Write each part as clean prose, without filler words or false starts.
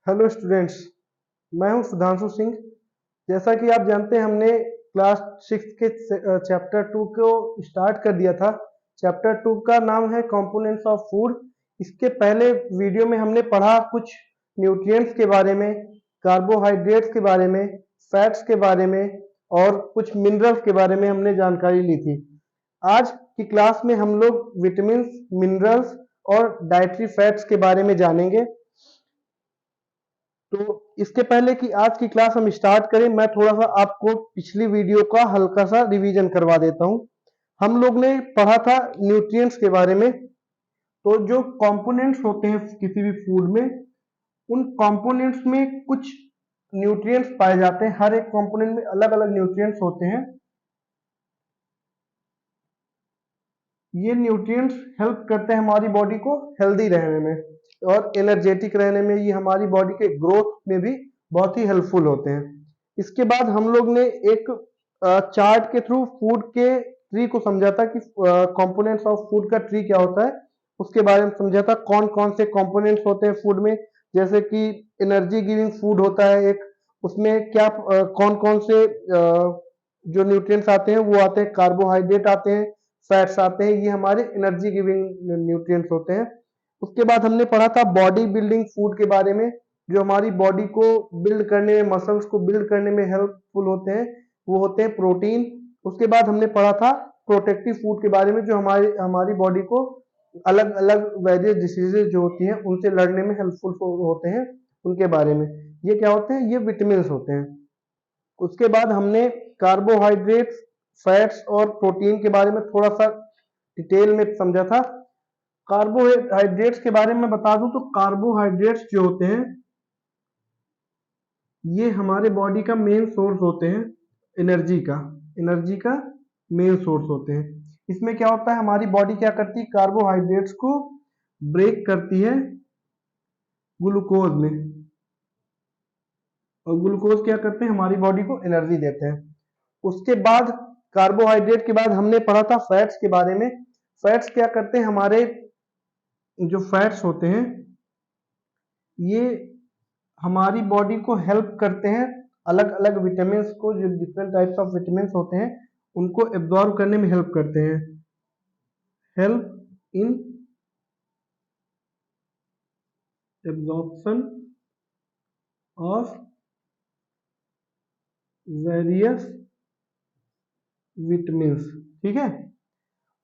Hello students. मैं हूं सुधांशु सिंह। जैसा कि आप जानते हैं, हमने क्लास 6 के चैप्टर 2 को स्टार्ट कर दिया था। चैप्टर 2 का नाम है कंपोनेंट्स ऑफ फूड। इसके पहले वीडियो में हमने पढ़ा कुछ न्यूट्रिएंट्स के बारे में, कार्बोहाइड्रेट्स के बारे में, फैट्स के बारे में और कुछ मिनरल्स के बारे में हमने जानकारी ली थी। आज की क्लास में हम लोग विटामिन, मिनरल्स और डाइटरी फैट्स के बारे में जानेंगे। तो इसके पहले कि आज की क्लास हम स्टार्ट करें, मैं थोड़ा सा आपको पिछली वीडियो का हल्का सा रिवीजन करवा देता हूं। हम लोग ने पढ़ा था न्यूट्रिएंट्स के बारे में। तो जो कंपोनेंट्स होते हैं किसी भी फूड में, उन कंपोनेंट्स में कुछ न्यूट्रिएंट्स पाए जाते हैं। हर एक कंपोनेंट में अलग अलग न्यूट्रिएंट्स होते हैं। ये न्यूट्रिएंट्स हेल्प करते हैं हमारी बॉडी को हेल्दी रहने में और एनर्जेटिक रहने में। ये हमारी बॉडी के ग्रोथ में भी बहुत ही हेल्पफुल होते हैं। इसके बाद हम लोग ने एक चार्ट के थ्रू फूड के ट्री को समझा था कि कंपोनेंट्स ऑफ फूड का ट्री क्या होता है। उसके बारे में समझा था कौन कौन से कंपोनेंट्स होते हैं फूड में। जैसे कि एनर्जी गिविंग फूड होता है एक, उसमें क्या कौन कौन से जो न्यूट्रिएंट्स आते हैं वो आते हैं, कार्बोहाइड्रेट आते हैं, फैट्स आते हैं। ये हमारे एनर्जी गिविंग न्यूट्रिएंट्स होते हैं। उसके बाद हमने पढ़ा था बॉडी बिल्डिंग फूड के बारे में, जो हमारी बॉडी को बिल्ड करने में, मसल्स को बिल्ड करने में हेल्पफुल होते हैं। वो होते हैं प्रोटीन। उसके बाद हमने पढ़ा था प्रोटेक्टिव फूड के बारे में, जो हमारी हमारी बॉडी को अलग अलग वेरियस डिसीजेज जो होती हैं उनसे लड़ने में हेल्पफुल होते हैं, उनके बारे में। ये क्या होते हैं? ये विटामिन होते हैं। उसके बाद हमने कार्बोहाइड्रेट्स, फैट्स और प्रोटीन के बारे में थोड़ा सा डिटेल में समझा था। कार्बोहाइड्रेट्स के बारे में बता दूं तो कार्बोहाइड्रेट्स जो होते हैं ये हमारे बॉडी का मेन सोर्स होते हैं एनर्जी का मेन सोर्स होते हैं। इसमें क्या होता है, हमारी बॉडी क्या करती है, कार्बोहाइड्रेट्स को ब्रेक करती है ग्लूकोज में, और ग्लूकोज क्या करते हैं, हमारी बॉडी को एनर्जी देते हैं। उसके बाद कार्बोहाइड्रेट के बाद हमने पढ़ा था फैट्स के बारे में। फैट्स क्या करते हैं, हमारे जो फैट्स होते हैं ये हमारी बॉडी को हेल्प करते हैं अलग अलग विटामिन को, जो डिफरेंट टाइप्स ऑफ विटामिन होते हैं उनको एब्जॉर्ब करने में हेल्प करते हैं। Help in absorption of various vitamin. ठीक है।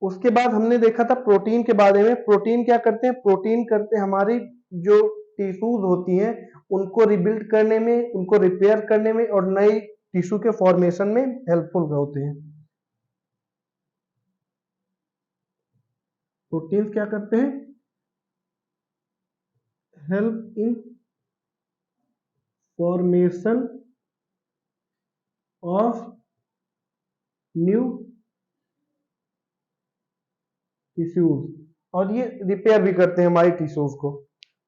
उसके बाद हमने देखा था प्रोटीन के बारे में। प्रोटीन क्या करते हैं, प्रोटीन करते हैं हमारी जो टिश्यूज होती हैं उनको रिबिल्ड करने में, उनको रिपेयर करने में और नई टिश्यू के फॉर्मेशन में हेल्पफुल होते हैं। प्रोटीन्स क्या करते हैं, help in formation of new tissues, और ये रिपेयर भी करते हैं हमारी टिश्यूज को।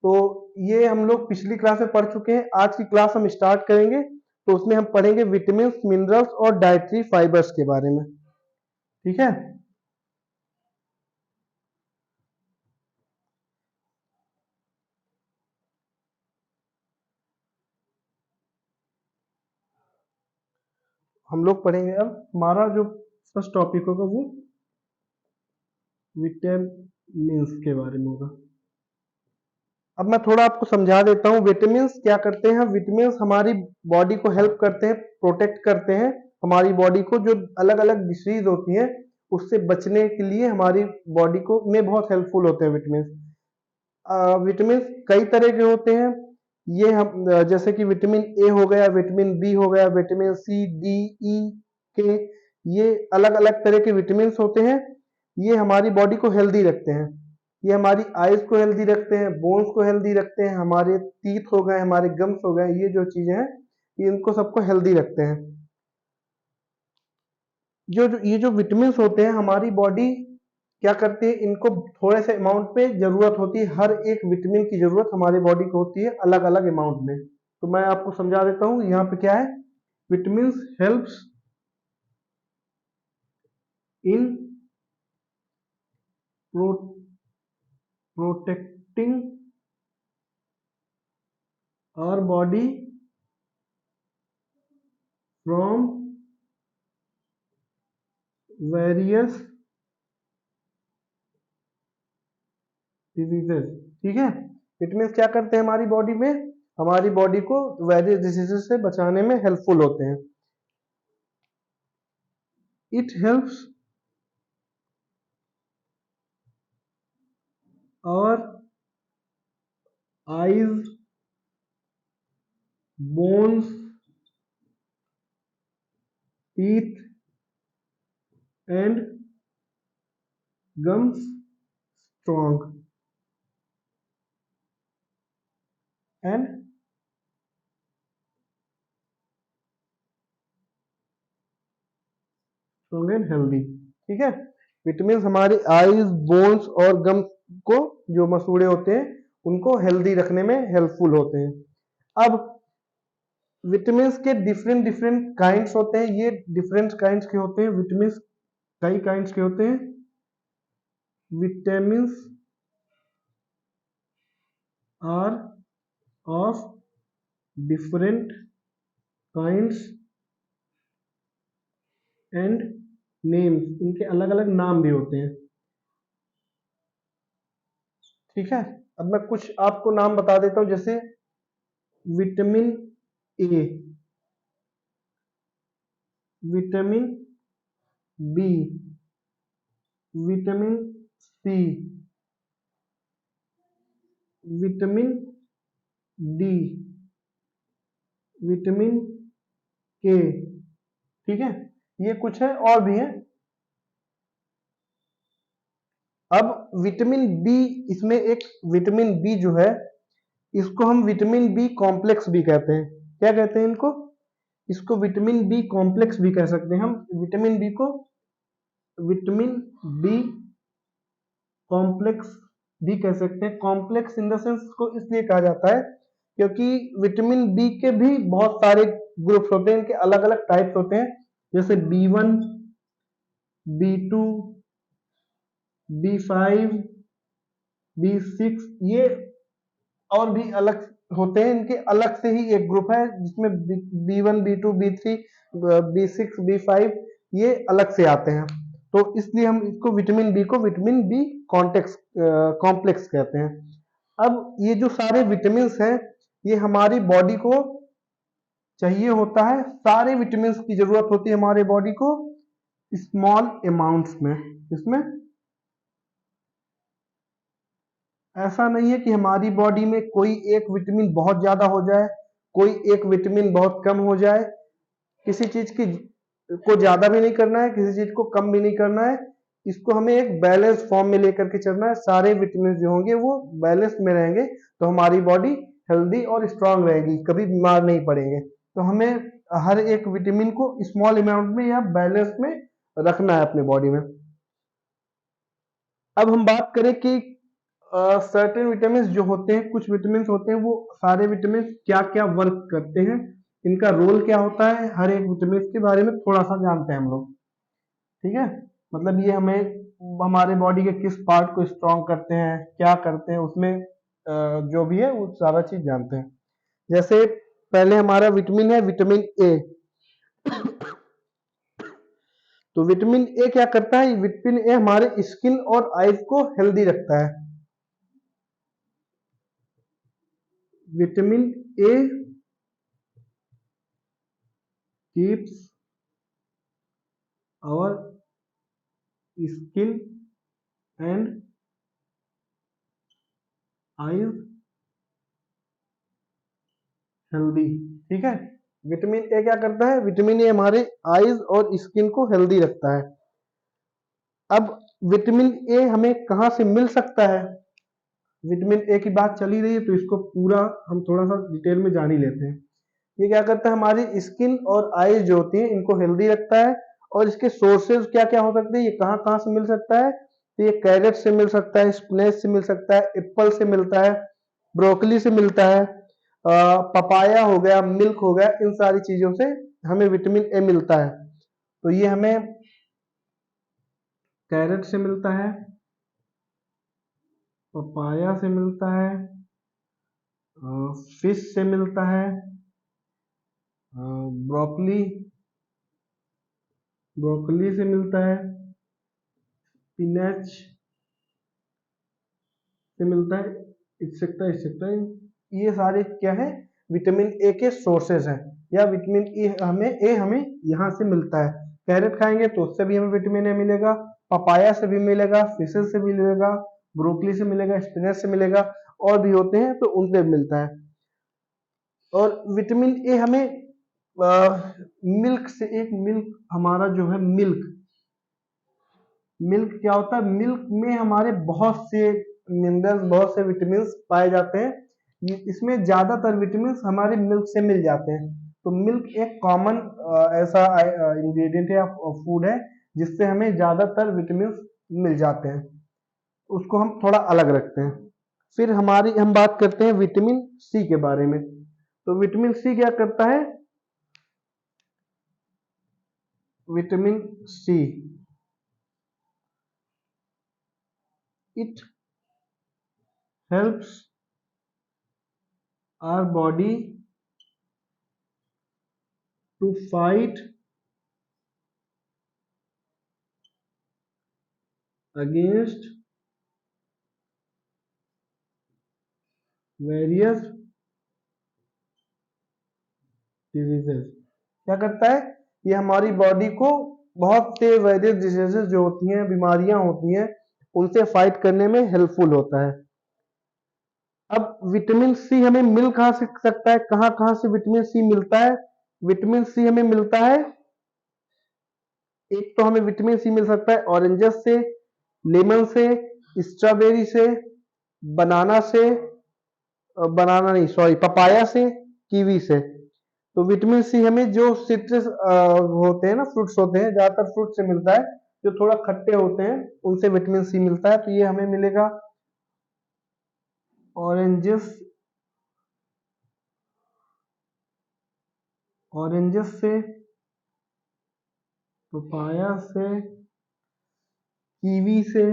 तो ये हम लोग पिछली क्लास में पढ़ चुके हैं। आज की क्लास हम स्टार्ट करेंगे, तो उसमें हम पढ़ेंगे विटामिन, मिनरल्स और डाइटरी फाइबर्स के बारे में। ठीक है। हम लोग पढ़ेंगे अब हमारा जो फर्स्ट टॉपिक होगा वो विटामिन्स के बारे में होगा। अब मैं थोड़ा आपको समझा देता हूँ विटामिन्स क्या करते हैं। विटामिन्स हमारी बॉडी को हेल्प करते हैं, प्रोटेक्ट करते हैं हमारी बॉडी को, जो अलग अलग डिसीज होती हैं उससे बचने के लिए हमारी बॉडी को में बहुत हेल्पफुल होते हैं विटामिन्स। विटामिन कई तरह के होते हैं। ये हम जैसे कि विटामिन ए हो गया, विटामिन बी हो गया, विटामिन सी, डी, ई, के, ये अलग अलग तरह के विटामिन होते हैं। ये हमारी बॉडी को हेल्दी रखते हैं। ये हमारी आईज को हेल्दी रखते हैं, बोन्स को हेल्दी रखते हैं, हमारे टीथ हो गए, हमारे गम्स हो गए, ये जो चीजें हैं ये इनको सबको हेल्दी रखते हैं। ये जो विटामिन होते हैं हमारी बॉडी क्या करती है, इनको थोड़े से अमाउंट पे जरूरत होती है। हर एक विटामिन की जरूरत हमारी बॉडी को होती है अलग अलग अमाउंट में। तो मैं आपको समझा देता हूँ यहाँ पे क्या है। Vitamin helps in protecting our body from various diseases। ठीक है, इट मीन्स क्या करते हैं हमारी बॉडी में, हमारी बॉडी को वेरियस डिजीजेस से बचाने में हेल्पफुल होते हैं। इट हेल्प्स और eyes, bones, teeth and gums strong and strong and healthy। ठीक है, विटामिन हमारे आईज, बोन्स और गम को, जो मसूड़े होते हैं, उनको हेल्दी रखने में हेल्पफुल होते हैं। अब विटामिन के डिफरेंट डिफरेंट काइंड्स होते हैं। ये डिफरेंट काइंड्स के होते हैं विटामिन, कई काइंड्स के होते हैं। Vitamin are of different kinds and names, इनके अलग अलग नाम भी होते हैं। ठीक है, अब मैं कुछ आपको नाम बता देता हूं, जैसे vitamin A, vitamin B, vitamin C, vitamin D, vitamin K. ठीक है, ये कुछ है, और भी है। अब विटामिन बी, इसमें एक विटामिन बी जो है, इसको हम विटामिन बी कॉम्प्लेक्स भी कहते हैं। क्या कहते हैं इनको? इसको विटामिन बी कॉम्प्लेक्स भी कह सकते हैं हम। विटामिन बी को विटामिन बी कॉम्प्लेक्स भी कह सकते हैं। कॉम्प्लेक्स इन द सेंस को इसलिए कहा जाता है क्योंकि विटामिन बी के भी बहुत सारे ग्रुप्स होते हैं, इनके अलग अलग टाइप्स होते हैं, जैसे B1, B2, B5, B6, ये और भी अलग होते हैं। इनके अलग से ही एक ग्रुप है जिसमें B1, B2, B3, B6, B5 ये अलग से आते हैं। तो इसलिए हम इसको विटामिन बी को विटामिन बी कॉम्प्लेक्स कॉम्प्लेक्स कहते हैं। अब ये जो सारे विटामिन हैं, ये हमारी बॉडी को चाहिए होता है। सारे विटामिन की जरूरत होती है हमारे बॉडी को स्मॉल अमाउंट्स में। इसमें ऐसा नहीं है कि हमारी बॉडी में कोई एक विटामिन बहुत ज्यादा हो जाए, कोई एक विटामिन बहुत कम हो जाए। किसी चीज की को ज्यादा भी नहीं करना है, किसी चीज को कम भी नहीं करना है। इसको हमें एक बैलेंस फॉर्म में लेकर के चलना है। सारे विटामिन जो होंगे वो बैलेंस में रहेंगे, तो हमारी बॉडी हेल्दी और स्ट्रांग रहेगी, कभी बीमार नहीं पड़ेंगे। तो हमें हर एक विटामिन को स्मॉल अमाउंट में या बैलेंस में रखना है अपने बॉडी में। अब हम बात करें कि सर्टेन विटामिन जो होते हैं, कुछ विटामिन होते हैं, वो सारे विटामिन क्या क्या वर्क करते हैं, इनका रोल क्या होता है, हर एक विटामिन के बारे में थोड़ा सा जानते हैं हम लोग। ठीक है, मतलब ये हमें हमारे बॉडी के किस पार्ट को स्ट्रॉन्ग करते हैं, क्या करते हैं, उसमें जो भी है वो सारा चीज जानते हैं। जैसे पहले हमारा विटामिन है विटामिन ए। तो विटामिन ए क्या करता है? विटामिन ए हमारे स्किन और आईज को हेल्दी रखता है। Vitamin A keeps our skin and eyes healthy. ठीक है, विटामिन ए क्या करता है? विटामिन ए हमारे आईज और स्किन को हेल्दी रखता है। अब विटामिन ए हमें कहां से मिल सकता है? विटामिन ए की बात चली रही है तो इसको पूरा हम थोड़ा सा डिटेल में जान ही लेते हैं। ये क्या करता है? हमारी स्किन और आईज जो होती है इनको हेल्दी रखता है। और इसके सोर्सेज क्या क्या हो सकते हैं, ये कहाँ कहाँ से मिल सकता है? तो ये कैरेट से मिल सकता है, स्पिनच से मिल सकता है, एप्पल से मिलता है, ब्रोकली से मिलता है, पपाया हो गया, मिल्क हो गया, इन सारी चीजों से हमें विटामिन ए मिलता है। तो ये हमें कैरेट से मिलता है, पपाया से मिलता है, फिश से मिलता है, ब्रोकली ब्रोकली से मिलता है, स्पिनच से मिलता है, एक्सेट्रा। ये सारे क्या है, विटामिन ए के सोर्सेज हैं, या विटामिन ए हमें यहाँ से मिलता है। कैरेट खाएंगे तो उससे भी हमें विटामिन ए मिलेगा, पपाया से भी मिलेगा, फिशेज से भी मिलेगा, ब्रोकली से मिलेगा, स्पिनच से मिलेगा, और भी होते हैं तो उनसे भी मिलता है। और विटामिन ए हमें मिल्क से, एक मिल्क हमारा जो है, मिल्क क्या होता है, मिल्क में हमारे बहुत से मिनरल्स, बहुत से विटामिन पाए जाते हैं। इसमें ज्यादातर विटामिन हमारे मिल्क से मिल जाते हैं। तो मिल्क एक कॉमन ऐसा इंग्रेडिएंट है, फूड है, जिससे हमें ज्यादातर विटामिन मिल जाते हैं। उसको हम थोड़ा अलग रखते हैं। फिर हम बात करते हैं विटामिन सी के बारे में। तो विटामिन सी क्या करता है, vitamin C, it helps our body to fight against various diseases. क्या करता है, ये हमारी बॉडी को बहुत से वेरियस डिजीजेस जो होती हैं, बीमारियां होती हैं, उनसे फाइट करने में हेल्पफुल होता है। अब विटामिन सी हमें मिल कहां से सकता है, कहां कहां से विटामिन सी मिलता है? विटामिन सी हमें मिलता है, एक तो हमें विटामिन सी मिल सकता है ऑरेंजेस से, लेमन से, स्ट्रॉबेरी से, बनाना से, बनाना नहीं सॉरी, पपाया से, कीवी से। तो विटामिन सी हमें जो सिट्रस होते हैं ना, फ्रूट्स होते हैं, ज्यादातर फ्रूट से मिलता है, जो थोड़ा खट्टे होते हैं उनसे विटामिन सी मिलता है। तो ये हमें मिलेगा ऑरेंजेस, ऑरेंजेस से, पपाया से, कीवी से,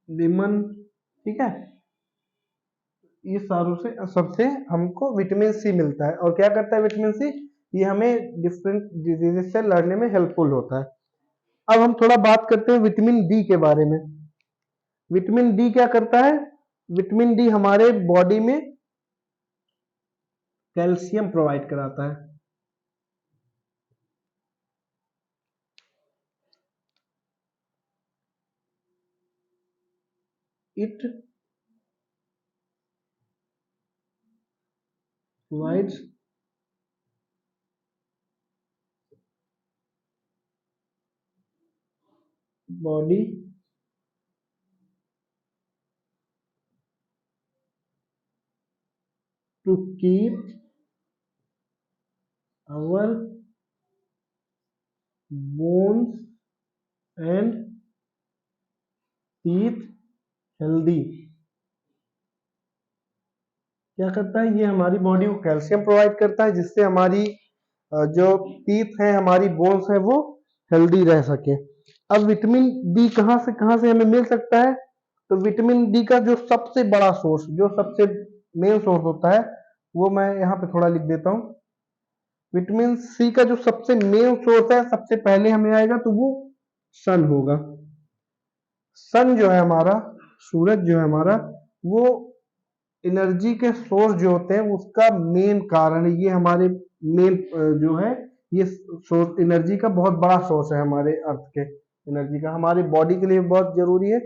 लेमन, ठीक है, ये सारों से, सबसे हमको विटामिन सी मिलता है। और क्या करता है विटामिन सी, ये हमें डिफरेंट डिजीजेस से लड़ने में हेल्पफुल होता है। अब हम थोड़ा बात करते हैं विटामिन डी के बारे में। विटामिन डी क्या करता है, विटामिन डी हमारे बॉडी में कैल्शियम प्रोवाइड कराता है। It provides body to keep our bones and teeth healthy। क्या करता है, ये हमारी बॉडी को कैल्शियम प्रोवाइड करता है, जिससे हमारी जो टीथ है, हमारी बोन्स है, वो हेल्दी रह सके। अब विटामिन डी कहाँ से हमें मिल सकता है? तो विटामिन डी का जो सबसे बड़ा सोर्स, जो सबसे मेन सोर्स होता है, वो मैं यहाँ पे थोड़ा लिख देता हूँ। विटामिन सी का जो सबसे मेन सोर्स है, सबसे पहले हमें आएगा तो वो सन होगा। सन जो है हमारा, सूरज जो है हमारा, वो एनर्जी के सोर्स जो होते हैं उसका मेन कारण है। ये हमारे मेन जो है, ये सोर्स एनर्जी का बहुत बड़ा सोर्स है हमारे अर्थ के। एनर्जी का हमारी बॉडी के लिए बहुत जरूरी है।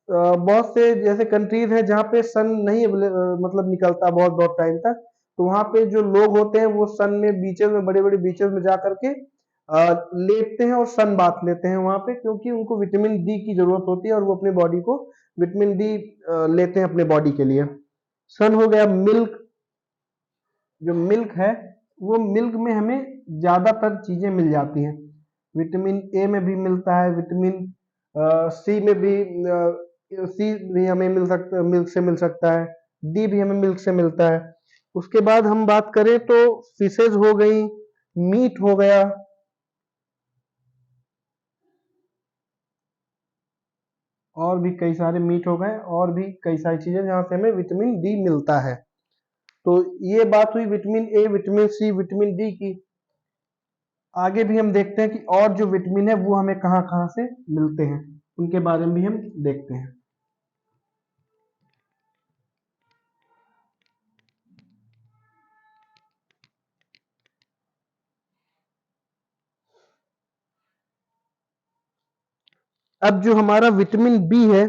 बहुत से जैसे कंट्रीज है जहाँ पे सन नहीं मतलब निकलता बहुत बहुत टाइम तक, तो वहां पे जो लोग होते हैं वो सन में, बीचेस में, बड़े बड़े बीचेस में जा करके लेटते हैं और सन बात लेते हैं वहां पे, क्योंकि उनको विटामिन डी की जरूरत होती है और वो अपने बॉडी को विटामिन डी लेते हैं अपने बॉडी के लिए। सन हो गया। मिल्क, जो मिल्क है, वो मिल्क में हमें ज्यादातर चीजें मिल जाती हैं। विटामिन ए में भी मिलता है, विटामिन सी में भी, सी भी हमें मिल सकता, मिल्क से मिल सकता है, डी भी हमें मिल्क से मिलता है। उसके बाद हम बात करें तो फिशेज हो गई, मीट हो गया, और भी कई सारे मीट हो गए, और भी कई सारी चीजें जहाँ से हमें विटामिन डी मिलता है। तो ये बात हुई vitamin A, vitamin C, vitamin D की। आगे भी हम देखते हैं कि और जो विटामिन है वो हमें कहाँ कहाँ से मिलते हैं, उनके बारे में भी हम देखते हैं। अब जो हमारा विटामिन बी है,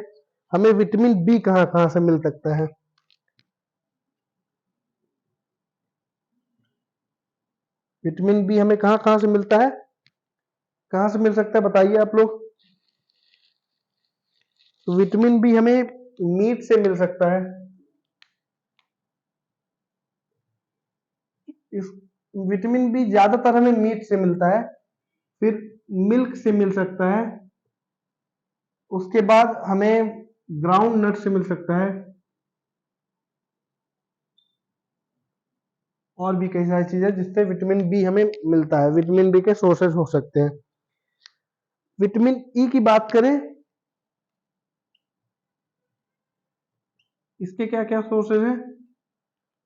हमें विटामिन बी कहाँ कहाँ से मिल सकता है? विटामिन बी हमें कहाँ कहाँ से मिलता है, कहाँ से मिल सकता है बताइए आप लोग। तो विटामिन बी हमें मीट से मिल सकता है। इस विटामिन बी ज्यादातर हमें मीट से मिलता है, फिर मिल्क से मिल सकता है, उसके बाद हमें ग्राउंड नट से मिल सकता है, और भी कई सारी चीजें जिससे विटामिन बी हमें मिलता है। विटामिन बी के सोर्सेज हो सकते हैं। विटामिन ई की बात करें, इसके क्या क्या सोर्सेज हैं?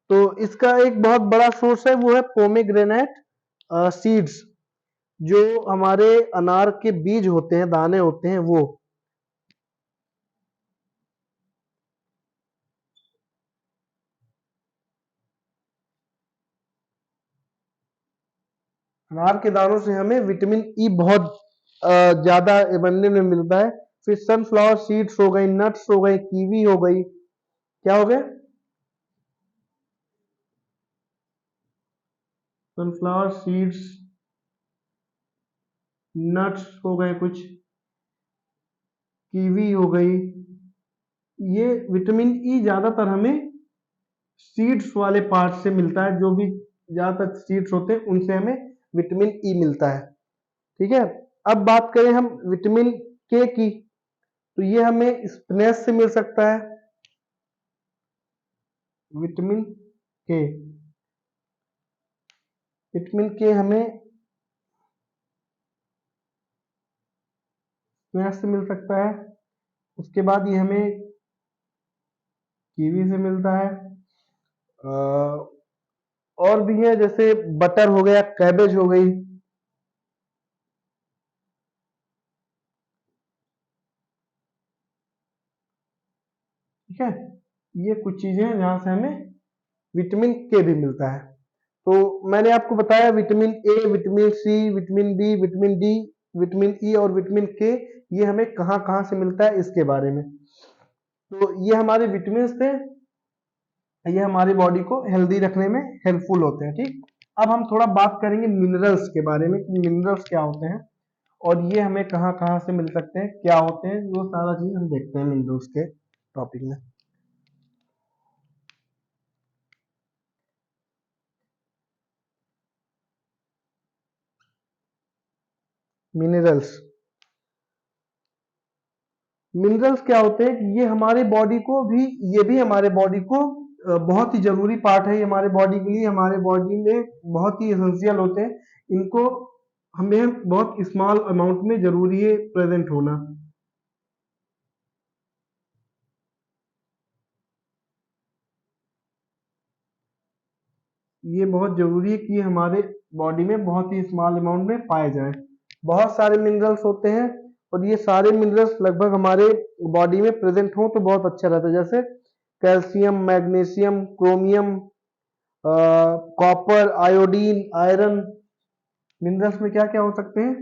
तो इसका एक बहुत बड़ा सोर्स है, वो है पोमेग्रेनेट सीड्स। जो हमारे अनार के बीज होते हैं, दाने होते हैं, वो अनार के दानों से हमें विटामिन ई बहुत ज्यादा बनने में मिलता है। फिर सनफ्लावर सीड्स हो गई, नट्स हो गए, कीवी हो गई, क्या हो गया, सनफ्लावर सीड्स, नट्स हो गए कुछ, कीवी हो गई। ये विटामिन ई ज्यादातर हमें सीड्स वाले पार्ट से मिलता है, जो भी ज्यादातर सीड्स होते हैं उनसे हमें विटामिन ई मिलता है। ठीक है। अब बात करें हम विटामिन के की, तो ये हमें स्पिनच से मिल सकता है। विटामिन के, विटामिन के हमें स्पिनच से मिल सकता है। उसके बाद ये हमें कीवी से मिलता है। और भी है, जैसे बटर हो गया, कैबेज हो गई। ठीक है। ये कुछ चीजें हैं जहां से हमें विटामिन के भी मिलता है। तो मैंने आपको बताया vitamin A, vitamin C, vitamin B, vitamin D, vitamin E और विटामिन के, ये हमें कहाँ कहाँ से मिलता है इसके बारे में। तो ये हमारे विटामिन थे, ये हमारी बॉडी को हेल्दी रखने में हेल्पफुल होते हैं। ठीक। अब हम थोड़ा बात करेंगे मिनरल्स के बारे में कि मिनरल्स क्या होते हैं और ये हमें कहाँ कहाँ से मिल सकते हैं, क्या होते हैं, वो सारा चीज हम देखते हैं मिनरल्स के टॉपिक में। मिनरल्स, मिनरल्स क्या होते हैं कि ये हमारे बॉडी को भी, ये भी हमारे बॉडी को बहुत ही जरूरी पार्ट है, ये हमारे बॉडी के लिए, हमारे बॉडी में बहुत ही एसेंशियल होते हैं। इनको हमें बहुत स्मॉल अमाउंट में जरूरी है प्रेजेंट होना। ये बहुत जरूरी है कि हमारे बॉडी में बहुत ही स्मॉल अमाउंट में पाए जाए। बहुत सारे मिनरल्स होते हैं और ये सारे मिनरल्स लगभग हमारे बॉडी में प्रेजेंट हो तो बहुत अच्छा रहता है। जैसे calcium, magnesium, chromium, copper, iodine, iron. Minerals में क्या क्या हो सकते हैं?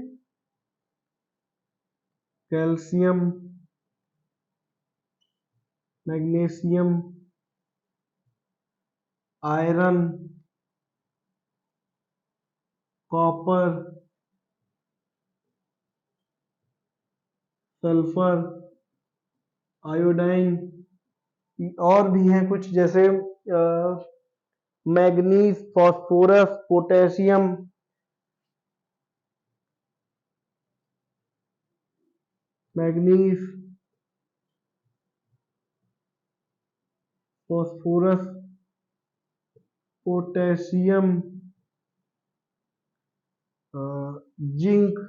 Calcium, magnesium, iron, copper, sulphur, iodine. और भी हैं कुछ, जैसे manganese, phosphorus, potassium, manganese, phosphorus, potassium, zinc,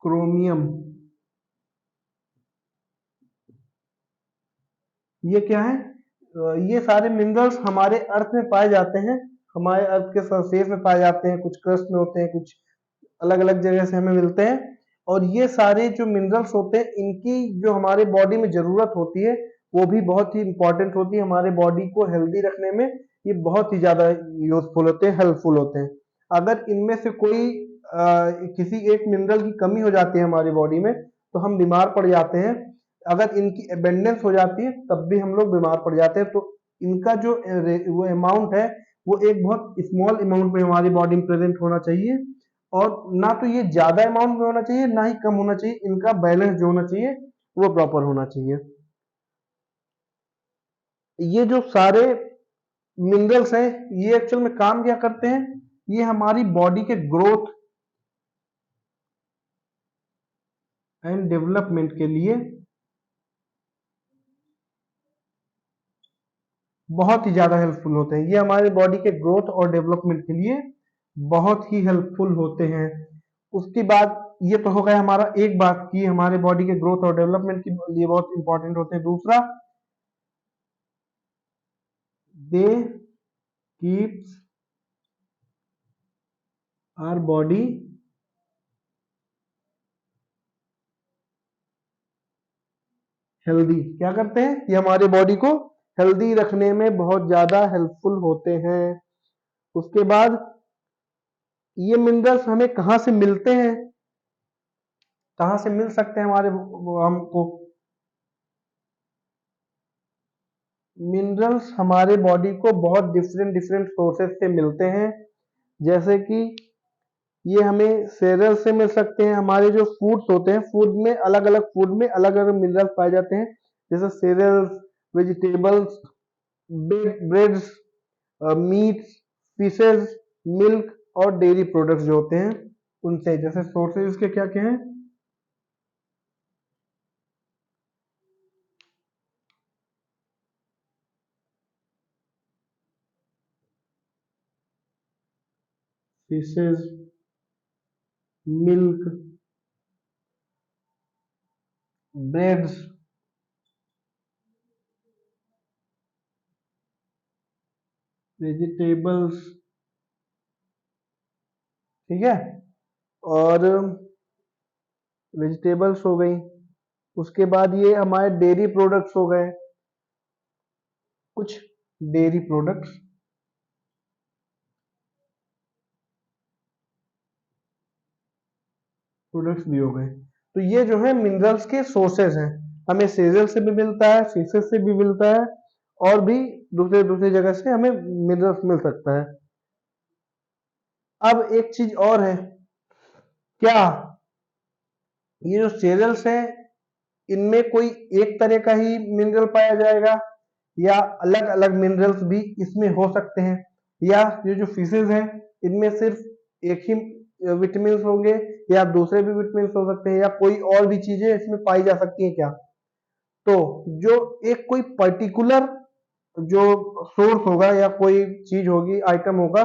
chromium, ये क्या है? ये सारे मिनरल्स हमारे अर्थ में पाए जाते हैं, हमारे अर्थ के सरफेस में पाए जाते हैं, कुछ क्रस्ट में होते हैं, कुछ अलग अलग जगह से हमें मिलते हैं। और ये सारे जो मिनरल्स होते हैं इनकी जो हमारे बॉडी में जरूरत होती है वो भी बहुत ही इंपॉर्टेंट होती है, हमारे बॉडी को हेल्दी रखने में ये बहुत ही ज्यादा यूजफुल होते हैं, हेल्पफुल होते हैं। अगर इनमें से कोई किसी एक मिनरल की कमी हो जाती है हमारी बॉडी में तो हम बीमार पड़ जाते हैं। अगर इनकी एबेंडेंस हो जाती है तब भी हम लोग बीमार पड़ जाते हैं। तो इनका जो वो अमाउंट है वो एक बहुत स्मॉल अमाउंट में हमारी बॉडी में प्रेजेंट होना चाहिए, और ना तो ये ज्यादा अमाउंट में होना चाहिए ना ही कम होना चाहिए, इनका बैलेंस जो होना चाहिए वो प्रॉपर होना चाहिए। ये जो सारे मिनरल्स हैं ये एक्चुअल में काम क्या करते हैं? ये हमारी बॉडी के ग्रोथ एंड डेवलपमेंट के लिए बहुत ही ज्यादा हेल्पफुल होते हैं। ये हमारे बॉडी के ग्रोथ और डेवलपमेंट के लिए बहुत ही हेल्पफुल होते हैं। उसके बाद ये तो हो गया हमारा एक बात की हमारे बॉडी के ग्रोथ और डेवलपमेंट के लिए बहुत इंपॉर्टेंट होते हैं। दूसरा, दे कीप्स आवर बॉडी हेल्दी। क्या करते हैं? ये हमारे बॉडी को हेल्दी रखने में बहुत ज्यादा हेल्पफुल होते हैं। उसके बाद ये मिनरल्स हमें कहाँ से मिलते हैं, कहाँ से मिल सकते हैं हमारे हमको? मिनरल्स हमारे बॉडी को बहुत डिफरेंट डिफरेंट सोर्सेस से मिलते हैं। जैसे कि ये हमें सेरल से मिल सकते हैं, हमारे जो फूड्स होते हैं फूड में अलग अलग मिनरल्स पाए जाते हैं, जैसे cereals, vegetables, breads, meats, fishes, milk और डेयरी प्रोडक्ट्स जो होते हैं उनसे। जैसे सोर्सेज के क्या क्या हैं? फिशेस, मिल्क, ब्रेड्स, वेजिटेबल्स, ठीक है, और वेजिटेबल्स हो गई। उसके बाद ये हमारे डेयरी प्रोडक्ट्स हो गए, कुछ डेयरी प्रोडक्ट्स भी हो गए। तो ये जो है मिनरल्स के सोर्सेज हैं, हमें सेजल से भी मिलता है, फिशेस से भी मिलता है, और भी दूसरे दूसरी जगह से हमें मिनरल्स मिल सकता है। अब एक चीज और है, क्या ये जो सेजल्स है इनमें कोई एक तरह का ही मिनरल पाया जाएगा या अलग अलग मिनरल्स भी इसमें हो सकते हैं? या ये जो फिशेज हैं इनमें सिर्फ एक ही विटामिन होंगे या दूसरे भी विटामिन हो सकते हैं, या कोई और भी चीजें इसमें पाई जा सकती हैं क्या? तो जो एक कोई पर्टिकुलर जो सोर्स होगा या कोई चीज होगी, आइटम होगा,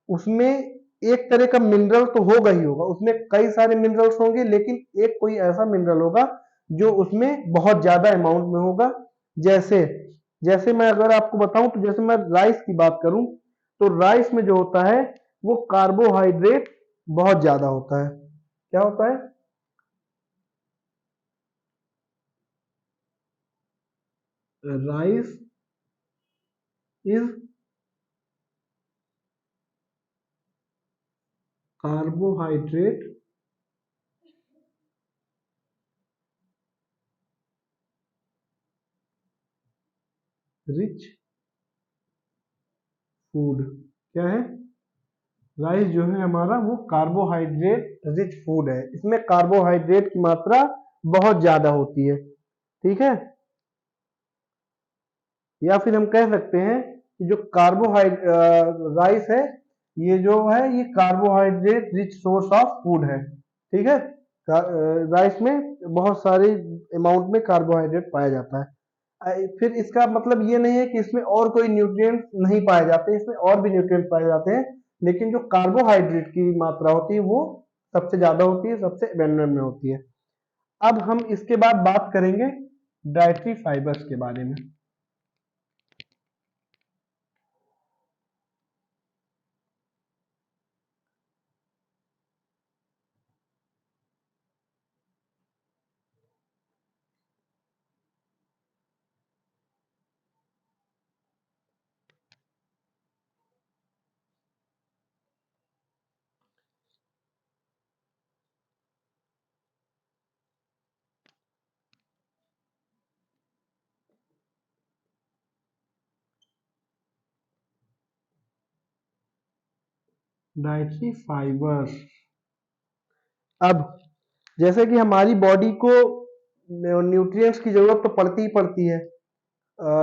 उसमें एक तरह का मिनरल तो होगा ही होगा, उसमें कई सारे मिनरल्स होंगे लेकिन एक कोई ऐसा मिनरल होगा जो उसमें बहुत ज्यादा अमाउंट में होगा। जैसे जैसे मैं अगर आपको बताऊं तो जैसे मैं राइस की बात करूं तो राइस में जो होता है वो कार्बोहाइड्रेट बहुत ज्यादा होता है। क्या होता है? Rice is carbohydrate rich food. क्या है? राइस जो है हमारा वो कार्बोहाइड्रेट रिच फूड है, इसमें कार्बोहाइड्रेट की मात्रा बहुत ज्यादा होती है, ठीक है। या फिर हम कह सकते हैं कि जो राइस है ये जो है ये carbohydrate rich source of food है, ठीक है। राइस में बहुत सारे अमाउंट में कार्बोहाइड्रेट पाया जाता है। फिर इसका मतलब ये नहीं है कि इसमें और कोई न्यूट्रिएंट नहीं पाए जाते, इसमें और भी न्यूट्रिएंट पाए जाते हैं, लेकिन जो कार्बोहाइड्रेट की मात्रा होती है वो सबसे ज्यादा होती है, सबसे अबेंडन में होती है। अब हम इसके बाद बात करेंगे डाइटरी फाइबर्स के बारे में। डाइटरी फाइबर्स, अब जैसे कि हमारी बॉडी को न्यूट्रिएंट्स की जरूरत तो पड़ती ही पड़ती है,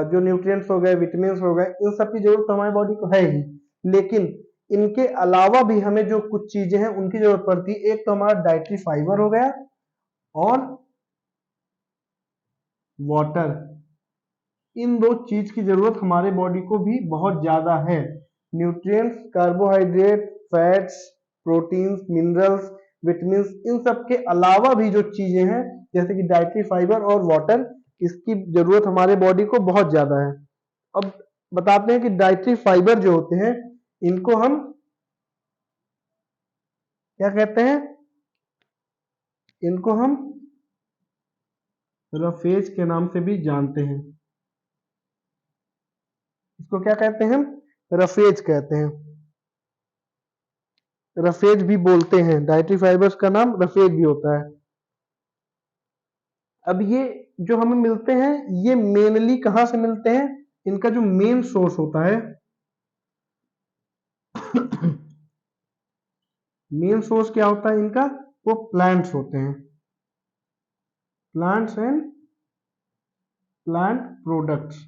जो न्यूट्रिएंट्स हो गए, विटामिन हो गए, इन सब की जरूरत तो हमारी बॉडी को है ही, लेकिन इनके अलावा भी हमें जो कुछ चीजें हैं उनकी जरूरत पड़ती है। एक तो हमारा डाइटरी फाइबर हो गया और वाटर, इन दो चीज की जरूरत हमारे बॉडी को भी बहुत ज्यादा है। Nutrients, carbohydrate, fats, proteins, minerals, vitamin, इन सब के अलावा भी जो चीजें हैं जैसे कि डाइटरी फाइबर और वाटर, इसकी जरूरत हमारे बॉडी को बहुत ज्यादा है। अब बताते हैं कि डाइटरी फाइबर जो होते हैं इनको हम क्या कहते हैं, इनको हम रफेज के नाम से भी जानते हैं। इसको क्या कहते हैं हम, रफेज कहते हैं, रफेज भी बोलते हैं, डाइटरी फाइबर्स का नाम रफेज भी होता है। अब ये जो हमें मिलते हैं ये मेनली कहां से मिलते हैं, इनका जो मेन सोर्स होता है मेन सोर्स क्या होता है इनका, वो प्लांट्स होते हैं, प्लांट्स एंड प्लांट प्रोडक्ट्स।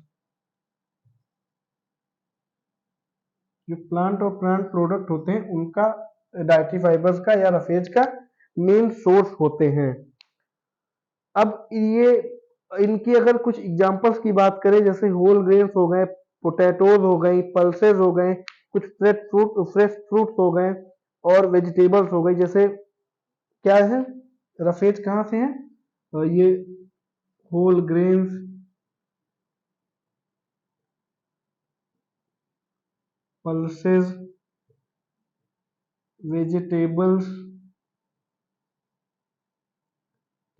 जो प्लांट और प्लांट प्रोडक्ट होते हैं उनका डाइटरी फाइबर्स का या रफेज का मेन सोर्स होते हैं। अब ये इनकी अगर कुछ एग्जांपल्स की बात करें, जैसे होल ग्रेन्स हो गए, पोटैटोज हो गई, पल्सेस हो गए, कुछ फ्रेश फ्रूट्स हो गए और वेजिटेबल्स हो गई। जैसे क्या है, रफेज कहाँ से है, ये होल ग्रेन्स, पल्सेस, वेजिटेबल्स,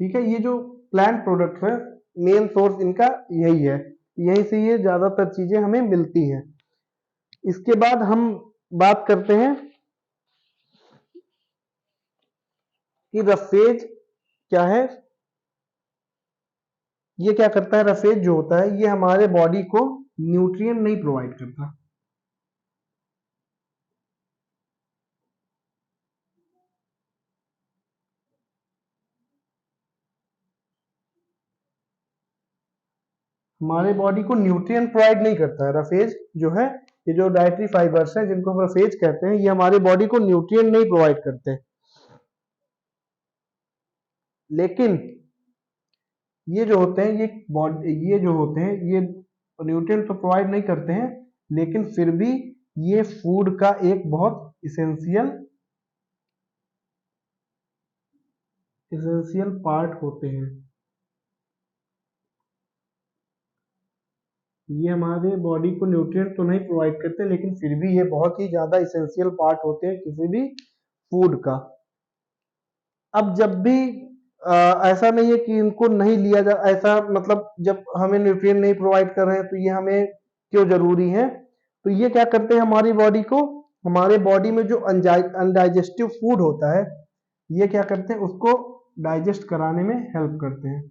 ठीक है। ये जो प्लांट प्रोडक्ट है मेन सोर्स इनका यही है, यहीं से ये ज्यादातर चीजें हमें मिलती हैं। इसके बाद हम बात करते हैं कि रफेज क्या है। ये क्या करता है, रफेज जो होता है ये हमारे बॉडी को न्यूट्रिएंट नहीं प्रोवाइड करता। हमारे बॉडी को न्यूट्रिएंट प्रोवाइड नहीं करता है रफेज जो है। ये जो डाइटरी फाइबर्स है जिनको हम रफेज कहते हैं, ये हमारे बॉडी को न्यूट्रिएंट नहीं प्रोवाइड करते, लेकिन ये जो होते हैं ये जो होते हैं ये न्यूट्रिएंट तो प्रोवाइड नहीं करते हैं, लेकिन फिर भी ये फूड का एक बहुत इसेंशियल पार्ट होते हैं। ये हमारे बॉडी को न्यूट्रिएंट तो नहीं प्रोवाइड करते, लेकिन फिर भी ये बहुत ही ज्यादा इसेंशियल पार्ट होते हैं किसी भी फूड का। अब जब भी ऐसा नहीं है कि इनको नहीं लिया जा, ऐसा मतलब जब हमें न्यूट्रिएंट नहीं प्रोवाइड कर रहे हैं तो ये हमें क्यों जरूरी है, तो ये क्या करते हैं हमारी बॉडी को, हमारे बॉडी में जो अनडाइजेस्टिव फूड होता है ये क्या करते हैं उसको डाइजेस्ट कराने में हेल्प करते हैं।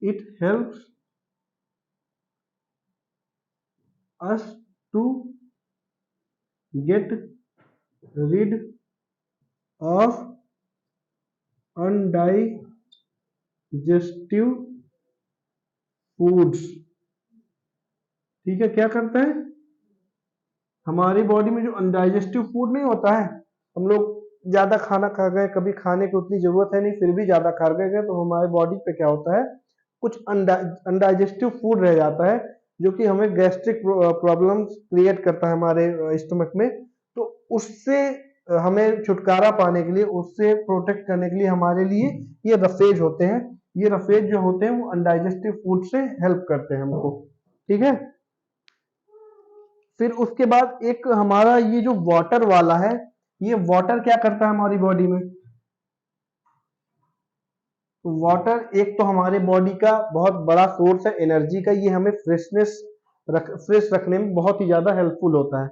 It helps us to get rid of undigestive foods, ठीक है। क्या करता है, हमारी बॉडी में जो अनडाइजेस्टिव फूड नहीं होता है, हम लोग ज्यादा खाना खा गए, कभी खाने की उतनी जरूरत है नहीं फिर भी ज्यादा खा गए, तो हमारे बॉडी पे क्या होता है, कुछ अनडाइजेस्टिव फूड रह जाता है जो कि हमें गैस्ट्रिक प्रॉब्लम्स क्रिएट करता है हमारे स्टमक में। तो उससे हमें छुटकारा पाने के लिए, उससे प्रोटेक्ट करने के लिए हमारे लिए ये रफेज होते हैं। ये रफेज जो होते हैं वो अनडाइजेस्टिव फूड से हेल्प करते हैं हमको, ठीक है। फिर उसके बाद एक हमारा ये जो वाटर वाला है, ये वाटर क्या करता है हमारी बॉडी में? तो वाटर एक तो हमारे बॉडी का बहुत बड़ा सोर्स है एनर्जी का, ये हमें फ्रेश रखने में बहुत ही ज्यादा हेल्पफुल होता है।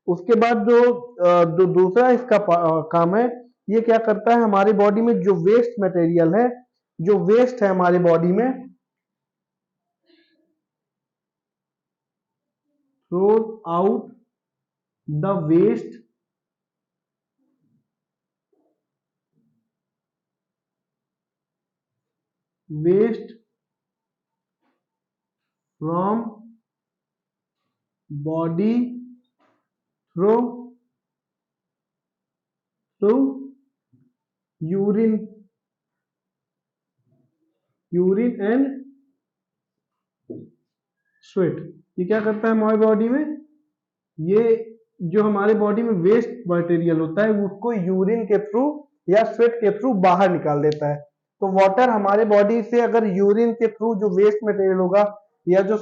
उसके बाद जो दूसरा इसका काम है, ये क्या करता है हमारी बॉडी में जो वेस्ट मटेरियल है, जो वेस्ट है हमारी बॉडी में, throws out the waste from body through through urine and sweat. ये क्या करता है हमारी बॉडी में? ये जो हमारे बॉडी में वेस्ट मटेरियल होता है उसको यूरिन के थ्रू या स्वेट के थ्रू बाहर निकाल देता है। तो वाटर हमारे बॉडी से अगर यूरिन के थ्रू जो वेस्ट मटेरियल होगा या जो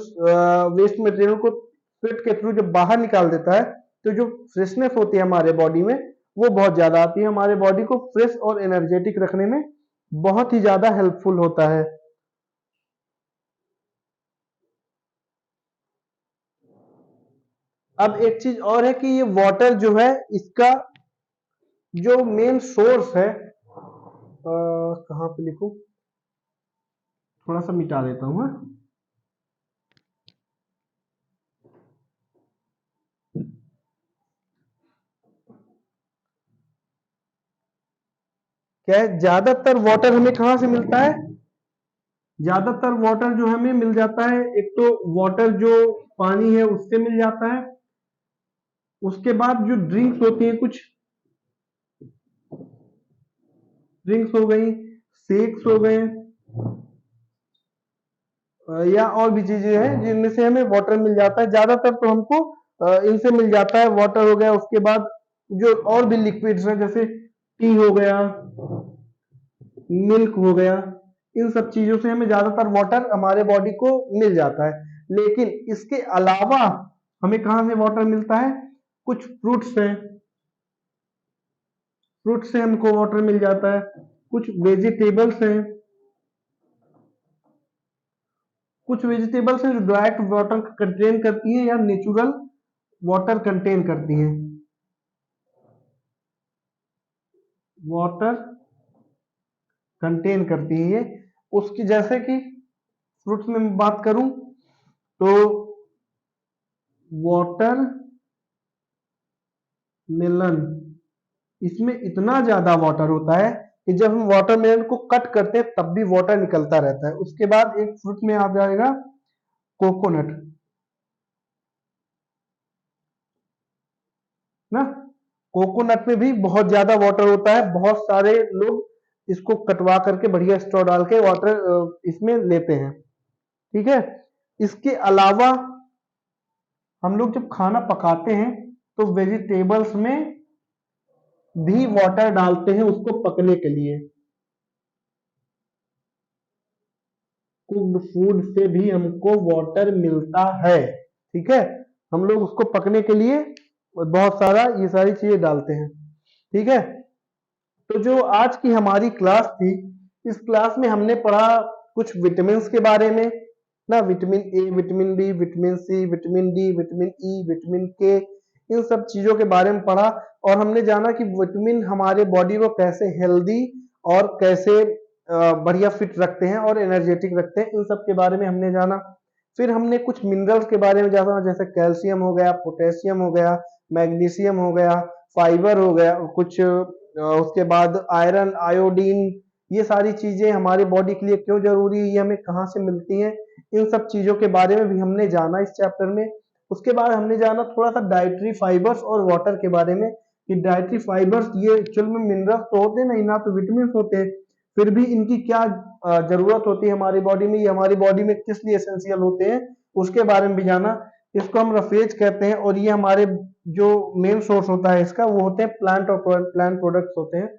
वेस्ट मटेरियल को स्वेट के थ्रू जब बाहर निकाल देता है, तो जो फ्रेशनेस होती है हमारे बॉडी में वो बहुत ज्यादा आती है, हमारे बॉडी को फ्रेश और एनर्जेटिक रखने में बहुत ही ज्यादा हेल्पफुल होता है। अब एक चीज और है कि ये वाटर जो है इसका जो मेन सोर्स है, कहाँ पे लिखूं, थोड़ा सा मिटा देता हूं। क्या है, ज्यादातर वाटर हमें कहां से मिलता है? ज्यादातर वाटर जो हमें मिल जाता है, एक तो वाटर जो पानी है उससे मिल जाता है। उसके बाद जो ड्रिंक्स होती हैं, कुछ ड्रिंक्स हो गई, शेक्स हो गए, या और भी चीजें हैं जिनमें से हमें वाटर मिल जाता है। ज्यादातर तो हमको इनसे मिल जाता है, वाटर हो गया। उसके बाद जो और भी लिक्विड्स हैं जैसे टी हो गया, मिल्क हो गया, इन सब चीजों से हमें ज्यादातर वाटर हमारे बॉडी को मिल जाता है। लेकिन इसके अलावा हमें कहां से वाटर मिलता है? कुछ फ्रूट्स हैं, फ्रूट से हमको वाटर मिल जाता है। कुछ वेजिटेबल्स हैं, कुछ वेजिटेबल्स हैं जो डायरेक्ट वाटर कंटेन करती हैं या नेचुरल वाटर कंटेन करती हैं। वाटर कंटेन करती है ये, उसकी जैसे कि फ्रूट्स में मैं बात करूं तो वाटर मेलन, इसमें इतना ज्यादा वाटर होता है कि जब हम वाटरमेलन को कट करते हैं तब भी वाटर निकलता रहता है। उसके बाद एक फ्रूट में आ जाएगा कोकोनट, ना। कोकोनट में भी बहुत ज्यादा वाटर होता है, बहुत सारे लोग इसको कटवा करके बढ़िया स्ट्रॉ डाल के वाटर इसमें लेते हैं, ठीक है। इसके अलावा हम लोग जब खाना पकाते हैं तो वेजिटेबल्स में भी वाटर डालते हैं उसको पकने के लिए। कुक्ड फूड से भी हमको वाटर मिलता है, ठीक है। हम लोग उसको पकने के लिए बहुत सारा ये सारी चीजें डालते हैं, ठीक है। तो जो आज की हमारी क्लास थी, इस क्लास में हमने पढ़ा कुछ विटामिन के बारे में, ना। Vitamin A, vitamin B, vitamin C, vitamin D, vitamin E, vitamin K, इन सब चीजों के बारे में पढ़ा। और हमने जाना कि विटामिन हमारे बॉडी को कैसे हेल्दी और कैसे बढ़िया फिट रखते हैं और एनर्जेटिक रखते हैं, इन सब के बारे में हमने जाना। फिर हमने कुछ मिनरल्स के बारे में जाना, जैसे कैल्शियम हो गया, पोटेशियम हो गया, मैग्नीशियम हो गया, फाइबर हो गया कुछ, उसके बाद आयरन, आयोडीन, ये सारी चीजें हमारी बॉडी के लिए क्यों जरूरी है, ये हमें कहाँ से मिलती हैं, इन सब चीजों के बारे में भी हमने जाना इस चैप्टर में। उसके बाद हमने जाना थोड़ा सा डाइटरी फाइबर्स और वाटर के बारे में, कि डाइटरी फाइबर्स ये एक्चुअल में मिनरल्स तो होते नहीं, ना तो विटामिन होते हैं, फिर भी इनकी क्या जरूरत होती है हमारी बॉडी में, ये हमारी बॉडी में किस लिए एसेंशियल होते हैं, उसके बारे में भी जाना। इसको हम रफेज कहते हैं, और ये हमारे जो मेन सोर्स होता है इसका वो होते हैं प्लांट और प्लांट प्रोडक्ट्स होते हैं।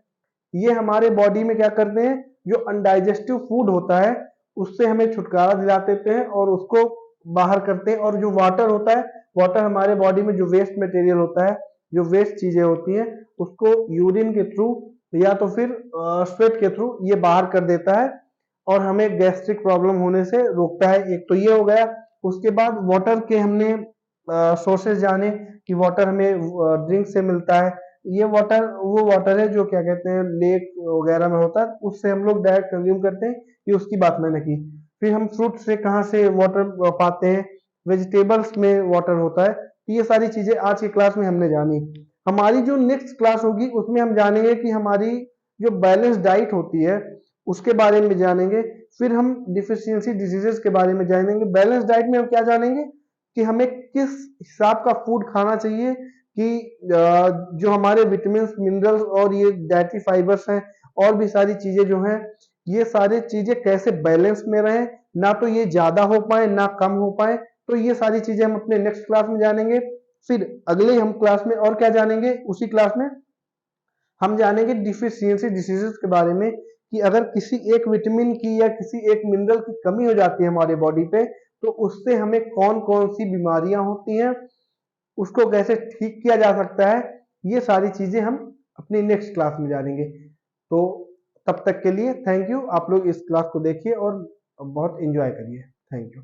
ये हमारे बॉडी में क्या करते हैं, जो अनडाइजेस्टिव फूड होता है उससे हमें छुटकारा दिला देते हैं और उसको बाहर करते हैं। और जो वाटर होता है, वाटर हमारे बॉडी में जो वेस्ट मटेरियल होता है, जो वेस्ट चीजें होती हैं, उसको यूरिन के थ्रू या तो फिर स्वेट के थ्रू ये बाहर कर देता है और हमें गैस्ट्रिक प्रॉब्लम होने से रोकता है। एक तो ये हो गया। उसके बाद वाटर के हमने सोर्सेज जाने कि वाटर हमें ड्रिंक से मिलता है। ये वाटर वो वाटर है जो क्या कहते हैं लेक वगैरह में होता है, उससे हम लोग डायरेक्ट कंज्यूम करते हैं, ये उसकी बात मैंने की। फिर हम फ्रूट से कहाँ से वाटर पाते हैं, वेजिटेबल्स में वाटर होता है। ये सारी चीजें आज की क्लास में हमने जानी। हमारी जो नेक्स्ट क्लास होगी उसमें हम जानेंगे कि हमारी जो बैलेंस डाइट होती है उसके बारे में जानेंगे। फिर हम डिफिशियंसी डिजीजेस के बारे में जानेंगे। बैलेंस डाइट में हम क्या जानेंगे कि हमें किस हिसाब का फूड खाना चाहिए कि जो हमारे विटामिन मिनरल्स और ये डाइटरी फाइबर्स हैं और भी सारी चीजें जो हैं, ये सारी चीजें कैसे बैलेंस में रहें, ना तो ये ज्यादा हो पाए ना कम हो पाए। तो ये सारी चीजें हम अपने नेक्स्ट क्लास में जानेंगे। फिर अगले हम क्लास में और क्या जानेंगे, उसी क्लास में हम जानेंगे डिफिशियंसी डिसीजेस के बारे में कि अगर किसी एक विटामिन की या किसी एक मिनरल की कमी हो जाती है हमारे बॉडी पे, तो उससे हमें कौन कौन सी बीमारियां होती हैं, उसको कैसे ठीक किया जा सकता है। ये सारी चीजें हम अपनी नेक्स्ट क्लास में जानेंगे। तो तब तक के लिए थैंक यू। आप लोग इस क्लास को देखिए और बहुत एंजॉय करिए। Thank you.